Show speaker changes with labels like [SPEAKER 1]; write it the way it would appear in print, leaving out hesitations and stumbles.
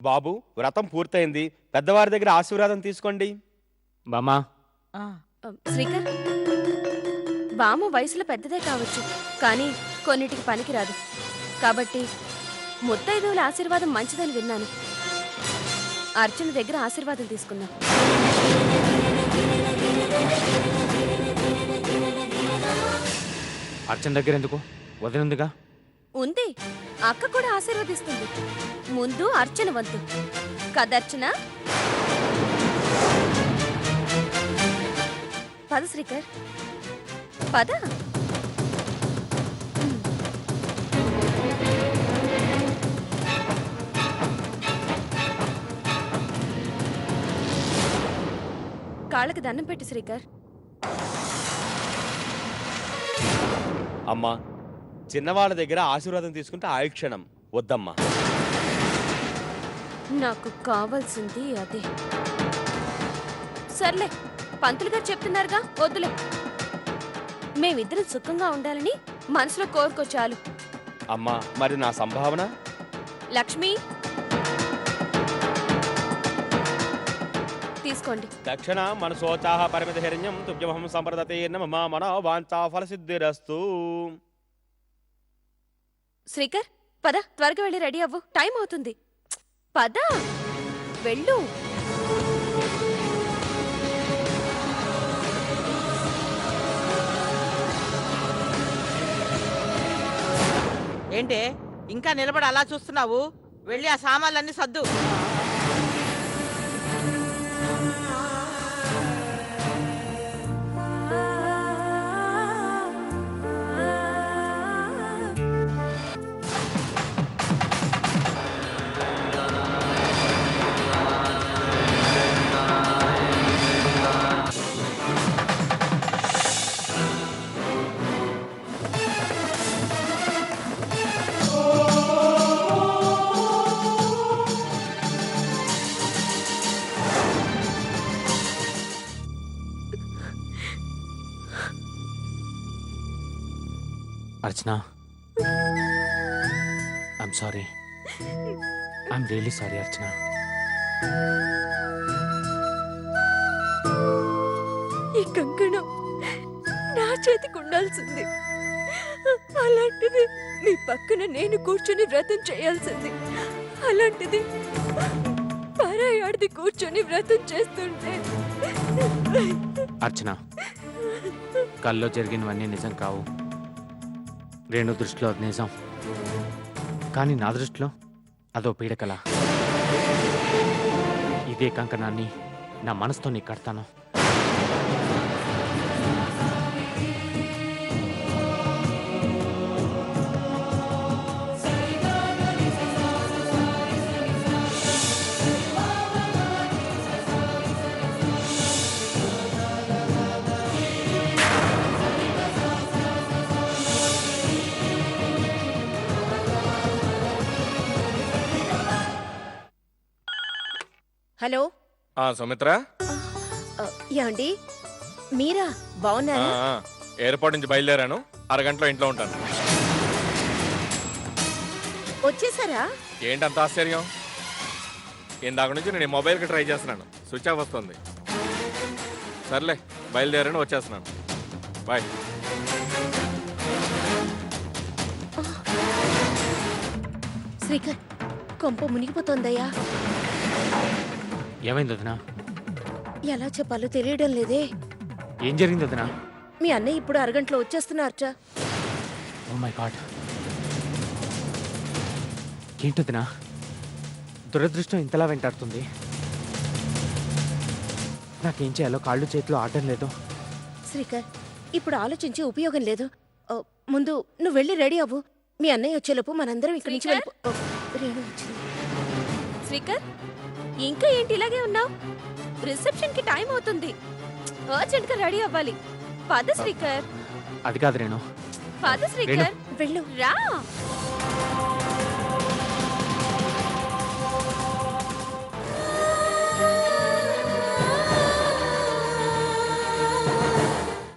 [SPEAKER 1] బాబు వ్రతం పూర్తయింది, పెద్దవారి దగ్గర ఆశీర్వాదం తీసుకోండి.
[SPEAKER 2] బామ్మా
[SPEAKER 3] శ్రీకర్, బామ్మ వయసులో పెద్దదే కావచ్చు, కానీ కొన్నిటికి పనికిరాదు. కాబట్టి ముత్తైదువుల ఆశీర్వాదం మంచిదని విన్నాను. అర్చన దగ్గర ఆశీర్వాదం తీసుకుందాం.
[SPEAKER 2] అర్చన దగ్గర ఎందుకు? వదినుందిగా.
[SPEAKER 3] ఉంది, అక్క కూడా ఆశీర్వదిస్తుంది. ముందు అర్చన వంతు కదర్చన. పద శ్రీకర్, పద. కాళ్ళకి దండం పెట్టి శ్రీకర్.
[SPEAKER 1] అమ్మా, చిన్నవాళ్ళ దగ్గర ఆశీర్వాదం తీసుకుంటే ఆయుక్షణం వద్దమ్మా.
[SPEAKER 3] నాకు కావాల్సింది అదే. సర్లే, పంతులు గారు చెప్తున్నారుగా, వద్దులే. మేమిద్దరం సుఖంగా ఉండాలని మనసులో కోరుకో చాలు.
[SPEAKER 1] అమ్మా, మరి నా సంభావన?
[SPEAKER 3] లక్ష్మి, తీసుకోండి.
[SPEAKER 1] దక్షిణ మనసోచాహ పరిమిత హిరణ్యం తుభ్యమహం సంప్రదతే నమ మనో వాంఛా ఫలసిద్ధిరస్తు.
[SPEAKER 3] శ్రీకర్, పద, త్వరగా వెళ్ళి రెడీ అవ్వు, టైం అవుతుంది. పద, వెళ్ళు.
[SPEAKER 4] ఏంటే ఇంకా నిలబడి అలా చూస్తున్నావు? వెళ్ళి ఆ సామాన్లన్నీ సర్దు.
[SPEAKER 2] Archana, I'm sorry. I'm really sorry Archana.
[SPEAKER 3] ఈ కంకణం నా చేతికి ఉండాల్సింది. అలాంటిది మీ పక్కన నేను కూర్చొని వ్రతం చేయాల్సింది. అలాంటిది పరాయాడిది కూర్చొని వ్రతం చేస్తుంటే.
[SPEAKER 2] అర్చన, కల్లో జరిగినవన్నీ నిజం కావు. రేణు దృష్టిలో అది నిజం, కానీ నా దృష్టిలో అదో పీడకల. ఇదే కంకణాన్ని నా మనసుతో నీకు కడతాను.
[SPEAKER 3] హలో,
[SPEAKER 5] సుమిత్ర,
[SPEAKER 3] యాండి, మీరా? బాగున్నారా?
[SPEAKER 5] ఎయిర్పోర్ట్ నుంచి బయలుదేరాను, అరగంటలో ఇంట్లో ఉంటాను.
[SPEAKER 3] వచ్చేసారా?
[SPEAKER 5] ఏంటంత ఆశ్చర్యం? ఇందాక నుంచి నేను మొబైల్కి ట్రై చేస్తున్నాను, స్విచ్ ఆఫ్ వస్తుంది. సర్లే, బయలుదేరాను, వచ్చేస్తున్నాను. బాయ్.
[SPEAKER 3] శ్రీకర్, కొంప మునిగిపోతోందయ్యా.
[SPEAKER 2] ఏమైంది వదినా?
[SPEAKER 3] ఎలా చెప్పాలో తెలియడం లేదే.
[SPEAKER 2] ఏం జరిగింది వదినా?
[SPEAKER 3] మీ అన్నయ్య ఇప్పుడు అరగంటలో వచ్చేస్తున్నారట.
[SPEAKER 2] ఓ మై గాడ్, ఏంటొదినా దురదృష్టం ఇంతలా వెంటాడుతుంది? నాకేం చేయాలో కాళ్ళు చేతిలో ఆడడం లేదు.
[SPEAKER 3] శ్రీకర్, ఇప్పుడు ఆలోచించి ఉపయోగం లేదు. ముందు నువ్వు వెళ్ళి రెడీ అవ్వు. మీ అన్నయ్య వచ్చేలోపు మనందరం ఇక్కడి నుంచి వెళ్ళిపో. రేణు వచ్చింది. శ్రీకర్, ఇంకా ఏంటి ఇలాగే ఉన్నావు? రిసెప్షన్ కి టైం అవుతుంది. అర్జెంట్ గా రెడీ అవ్వాలి. పద శ్రీకర్.
[SPEAKER 2] అది కాదు రేణు.
[SPEAKER 3] పద శ్రీకర్, వెళ్ళు. రా.